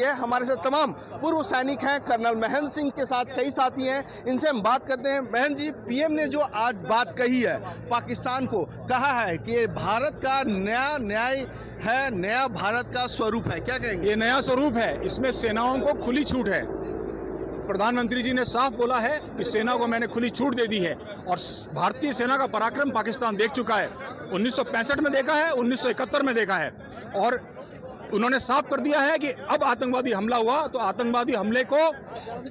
ये हमारे साथ तमाम पूर्व सैनिक हैं। कर्नल महेंद्र सिंह के साथ कई साथी हैं, इनसे हम बात करते हैं। महेंद्र जी, पीएम ने जो आज बात कही है, पाकिस्तान को कहा है कि ये भारत का नया न्याय है, नया भारत का स्वरूप है, क्या कहेंगे? ये नया स्वरूप है, इसमें सेनाओं को खुली छूट है। प्रधानमंत्री जी ने साफ बोला है कि सेना को मैंने खुली छूट दे दी है और भारतीय सेना का पराक्रम पाकिस्तान देख चुका है। 1965 में देखा है, 1971 में देखा है और उन्होंने साफ कर दिया है कि अब आतंकवादी हमला हुआ तो आतंकवादी हमले को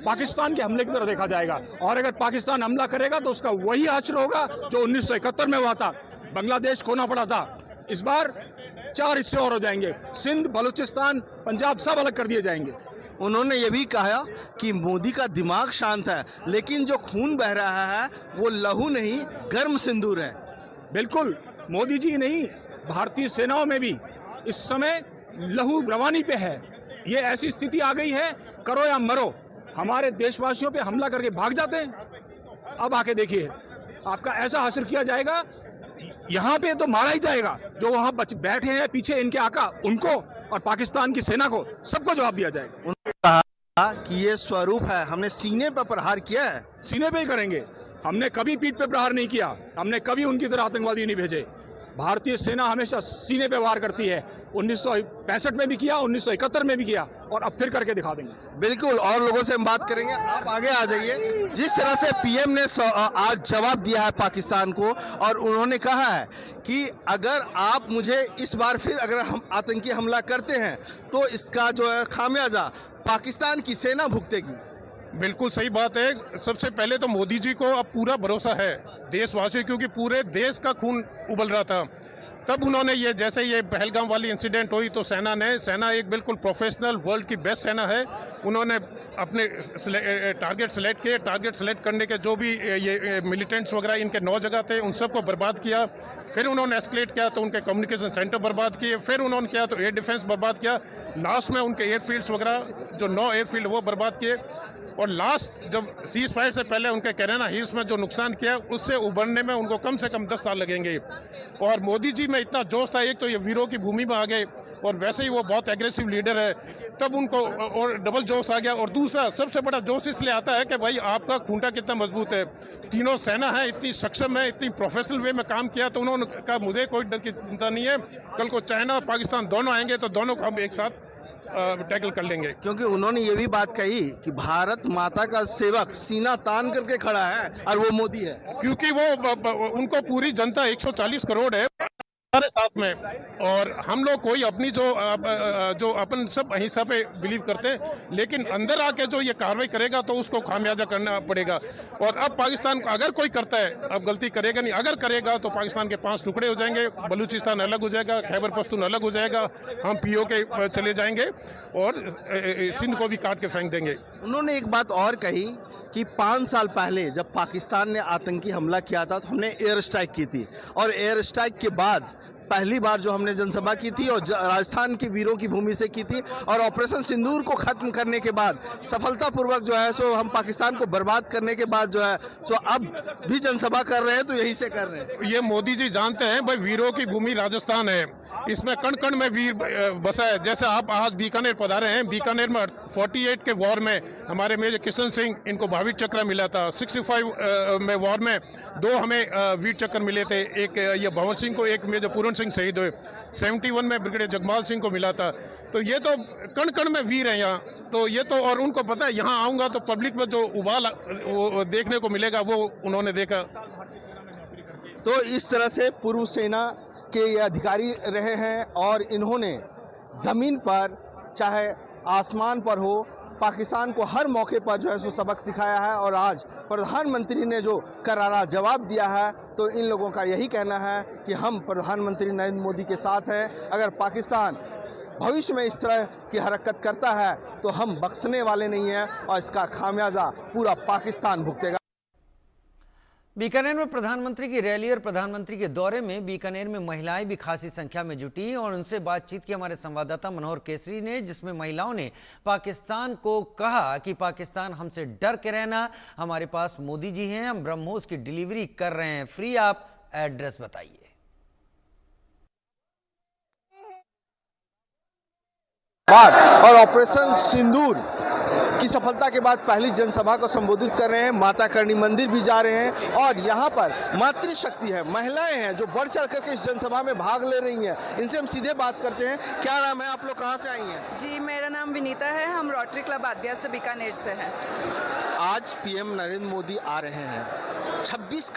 पाकिस्तान के हमले की तरह देखा जाएगा और अगर पाकिस्तान हमला करेगा तो उसका वही आचरण होगा जो 1971 में हुआ था। बांग्लादेश खोना पड़ा था, इस बार 4 हिस्से और हो जाएंगे, सिंध, बलूचिस्तान, पंजाब सब अलग कर दिए जाएंगे। उन्होंने ये भी कहा कि मोदी का दिमाग शांत है, लेकिन जो खून बह रहा है वो लहू नहीं, गर्म सिंदूर है। बिल्कुल, मोदी जी नहीं, भारतीय सेनाओं में भी इस समय लहू रवानी पे है। ये ऐसी स्थिति आ गई है, करो या मरो। हमारे देशवासियों पे हमला करके भाग जाते हैं, अब आके देखिए आपका ऐसा हासिल किया जाएगा, यहाँ पे तो मारा ही जाएगा। जो वहाँ बैठे हैं पीछे इनके आका, उनको और पाकिस्तान की सेना को सबको जवाब दिया जाएगा। उन्होंने कहा कि ये स्वरूप है, हमने सीने पर प्रहार किया है। सीने पे ही करेंगे, हमने कभी पीठ पे प्रहार नहीं किया, हमने कभी उनकी तरह आतंकवादी नहीं भेजे। भारतीय सेना हमेशा सीने पे वार करती है, 1965 में भी किया, 1971 में भी किया और अब फिर करके दिखा देंगे। बिल्कुल, और लोगों से हम बात करेंगे, आप आगे आ जाइए। जिस तरह से पीएम ने आज जवाब दिया है पाकिस्तान को और उन्होंने कहा है कि अगर आप मुझे इस बार फिर अगर हम आतंकी हमला करते हैं तो इसका जो है खामियाजा पाकिस्तान की सेना भुगतेगी। बिल्कुल सही बात है। सबसे पहले तो मोदी जी को अब पूरा भरोसा है देशवासियों, क्योंकि पूरे देश का खून उबल रहा था। तब उन्होंने ये, जैसे ये पहलगाम वाली इंसिडेंट हुई तो सेना एक बिल्कुल प्रोफेशनल, वर्ल्ड की बेस्ट सेना है। उन्होंने अपने टारगेट सेलेक्ट करने के जो भी ये मिलिटेंट्स वगैरह इनके 9 जगह थे, उन सबको बर्बाद किया। फिर उन्होंने एस्केलेट किया तो उनके कम्युनिकेशन सेंटर बर्बाद किए, फिर उन्होंने किया तो एयर डिफेंस बर्बाद किया, लास्ट में उनके एयरफील्ड्स वगैरह जो 9 एयरफील्ड वो बर्बाद किए और लास्ट जब सीज फायर से पहले उनके कैराना हिल्स में जो नुकसान किया उससे उबरने में उनको कम से कम 10 साल लगेंगे। और मोदी जी में इतना जोश था, एक तो ये वीरों की भूमि में आ गए और वैसे ही वो बहुत एग्रेसिव लीडर है, तब उनको और डबल जोश आ गया। और दूसरा सबसे बड़ा जोश इसलिए आता है कि भाई आपका खूंटा कितना मजबूत है, तीनों सेना है इतनी सक्षम है, इतनी प्रोफेशनल वे में काम किया, तो उन्होंने कहा मुझे कोई डर की चिंता नहीं है, कल को चाइना और पाकिस्तान दोनों आएंगे तो दोनों को हम एक साथ टैकल कर लेंगे। क्योंकि उन्होंने ये भी बात कही कि भारत माता का सेवक सीना तान करके खड़ा है और वो मोदी है, क्योंकि वो उनको पूरी जनता 140 करोड़ है हमारे साथ में, और हम लोग कोई अपनी जो अपन सब अहिंसा पे बिलीव करते हैं, लेकिन अंदर आके जो ये कार्रवाई करेगा तो उसको खामियाजा करना पड़ेगा। और अब पाकिस्तान को अगर कोई करता है, अब गलती करेगा नहीं, अगर करेगा तो पाकिस्तान के 5 टुकड़े हो जाएंगे, बलूचिस्तान अलग हो जाएगा, खैबर पख्तून अलग हो जाएगा, हम POK चले जाएंगे और सिंध को भी काट के फेंक देंगे। उन्होंने एक बात और कही कि 5 साल पहले जब पाकिस्तान ने आतंकी हमला किया था तो हमने एयर स्ट्राइक की थी और एयर स्ट्राइक के बाद पहली बार जो हमने जनसभा की थी और राजस्थान की वीरों की भूमि से की थी और ऑपरेशन सिंदूर को खत्म करने के बाद सफलतापूर्वक जो है सो हम पाकिस्तान को बर्बाद करने के बाद जो है सो अब भी जनसभा कर रहे हैं, तो यहीं से कर रहे हैं। ये मोदी जी जानते हैं भाई, वीरों की भूमि राजस्थान है, इसमें कण कण में वीर बसा है। जैसे आप आज बीकानेर पधारे हैं, बीकानेर में 48 के वॉर में हमारे मेजर किशन सिंह, इनको भावित चक्र मिला था। 65 में वॉर में 2 हमें वीर चक्र मिले थे, एक ये भवन सिंह को, एक मेजर पूरन सिंह शहीद हुए। 71 में ब्रिगेडियर जगमाल सिंह को मिला था। तो ये तो कण कण में वीर हैं यहाँ, तो ये तो, और उनको पता है यहाँ आऊँगा तो पब्लिक में जो उबाल वो देखने को मिलेगा वो उन्होंने देखा। तो इस तरह से पूर्व सेना के ये अधिकारी रहे हैं और इन्होंने ज़मीन पर चाहे आसमान पर हो पाकिस्तान को हर मौके पर जो है सो सबक सिखाया है और आज प्रधानमंत्री ने जो करारा जवाब दिया है तो इन लोगों का यही कहना है कि हम प्रधानमंत्री नरेंद्र मोदी के साथ हैं। अगर पाकिस्तान भविष्य में इस तरह की हरकत करता है तो हम बख्शने वाले नहीं हैं और इसका खामियाजा पूरा पाकिस्तान भुगतेगा। बीकानेर में प्रधानमंत्री की रैली और प्रधानमंत्री के दौरे में बीकानेर में महिलाएं भी खासी संख्या में जुटी और उनसे बातचीत की हमारे संवाददाता मनोहर केसरी ने, जिसमें महिलाओं ने पाकिस्तान को कहा कि पाकिस्तान हमसे डर के रहना, हमारे पास मोदी जी हैं, हम ब्रह्मोस की डिलीवरी कर रहे हैं फ्री, आप एड्रेस बताइए। और ऑपरेशन सिंदूर की सफलता के बाद पहली जनसभा को संबोधित कर रहे हैं। माता करणी मंदिर भी जा रहे हैं और यहाँ पर मातृशक्ति है, महिलाएं हैं जो बढ़ चढ़ करके इस जनसभा में भाग ले रही हैं। इनसे हम सीधे बात करते हैं। क्या नाम है, आप लोग कहाँ से आई हैं? जी, मेरा नाम विनीता है। हम रोटरी क्लब आद्या से बीकानेर से हैं। आज पीएम नरेंद्र मोदी आ रहे हैं, 26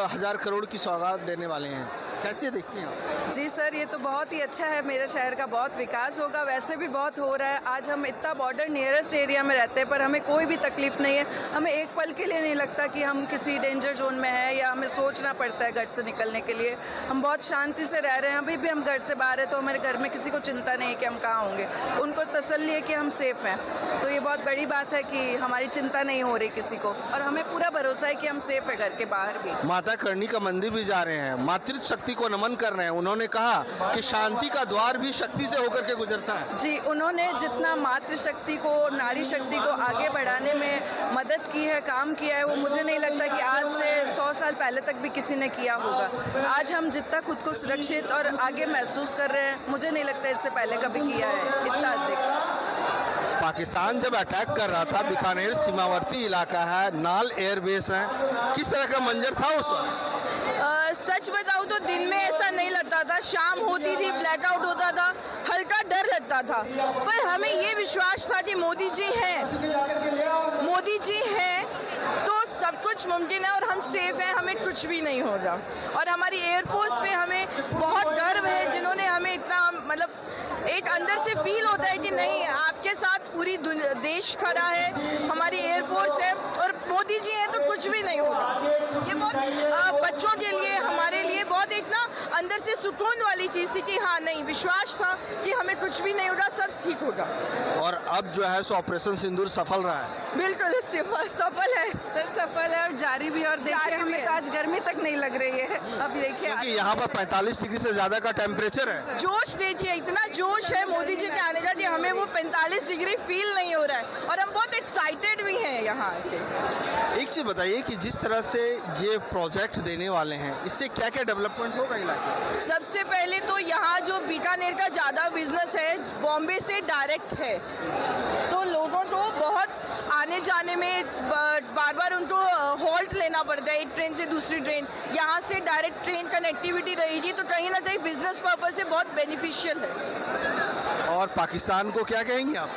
हजार करोड़ की सौगात देने वाले हैं, कैसे देखते हैं आप? जी सर, ये तो बहुत ही अच्छा है। मेरे शहर का बहुत विकास होगा, वैसे भी बहुत हो रहा है। आज हम इतना बॉर्डर नियरेस्ट एरिया में रहते हैं पर हमें कोई भी तकलीफ नहीं है। हमें एक पल के लिए नहीं लगता कि हम किसी डेंजर जोन में हैं या हमें सोचना पड़ता है घर से निकलने के लिए। हम बहुत शांति से रह रहे हैं। अभी भी हम घर से बाहर हैं तो हमारे घर में किसी को चिंता नहीं है कि हम कहाँ होंगे। उनको तसल्ली है कि हम सेफ हैं। तो ये बहुत बड़ी बात है कि हमारी चिंता नहीं हो रही किसी को, और हमें पूरा भरोसा है कि हम सेफ है घर के बाहर भी। माता करणी का मंदिर भी जा रहे हैं, मातृशक्ति को नमन कर रहे हैं। उन्होंने कहा कि शांति का द्वार भी शक्ति से होकर के गुजरता है। जी, उन्होंने जितना मातृशक्ति को, नारी शक्ति को आगे बढ़ाने में मदद की है, काम किया है, वो मुझे नहीं लगता कि आज से 100 साल पहले तक भी किसी ने किया होगा। आज हम जितना खुद को सुरक्षित और आगे महसूस कर रहे हैं, मुझे नहीं लगता इससे पहले कभी किया है इतना अधिक। पाकिस्तान जब अटैक कर रहा था, बीकानेर सीमावर्ती इलाका है, नाल एयरबेस है, किस तरह का मंजर था उस वक्त? सच बताऊं तो दिन में ऐसा नहीं लगता था। शाम होती थी, ब्लैकआउट होता था, हल्का डर लगता था, पर हमें ये विश्वास था कि मोदी जी हैं तो सब कुछ मुमकिन है और हम सेफ हैं, हमें कुछ भी नहीं होगा। और हमारी एयरफोर्स पे हमें बहुत गर्व है, जिन्होंने हमें इतना, मतलब एक अंदर से फील होता है कि नहीं, आपके साथ पूरी देश खड़ा है, हमारी एयरफोर्स है और मोदी जी हैं तो कुछ भी नहीं होगा। ये बहुत बच्चों के लिए, हमारे लिए बहुत एक ना अंदर से सुकून वाली चीज़ थी कि हाँ, नहीं, विश्वास था कि हमें कुछ भी नहीं होगा, सब ठीक होगा। और अब जो है सो ऑपरेशन सिंदूर सफल रहा है। बिल्कुल सफल है सर, सफल है और जारी भी। और देखिए, हमें तो आज गर्मी तक नहीं लग रही है। अब देखिए, क्योंकि यहाँ पर 45 डिग्री से ज्यादा का टेम्परेचर है। जोश देखिए, इतना जोश है मोदी जी के आने का कि हमें वो 45 डिग्री फील नहीं हो रहा है और हम बहुत एक्साइटेड भी हैं यहाँ आके। एक चीज बताइए कि जिस तरह से ये प्रोजेक्ट देने वाले हैं, इससे क्या क्या डेवलपमेंट होगा इलाके? सबसे पहले तो यहाँ जो बीकानेर का ज़्यादा बिजनेस है बॉम्बे से डायरेक्ट है, तो लोगों को बहुत आने जाने में बार बार उनको हॉल्ट लेना पड़ता है, एक ट्रेन से दूसरी ट्रेन। यहाँ से डायरेक्ट ट्रेन कनेक्टिविटी रहेगी तो कहीं ना कहीं बिजनेस पर्पज से बहुत बेनिफिशियल है। और पाकिस्तान को क्या कहेंगे आप?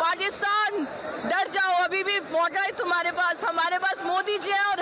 पाकिस्तान, डर जाओ, अभी भी मौका है तुम्हारे पास। हमारे पास मोदी जी है और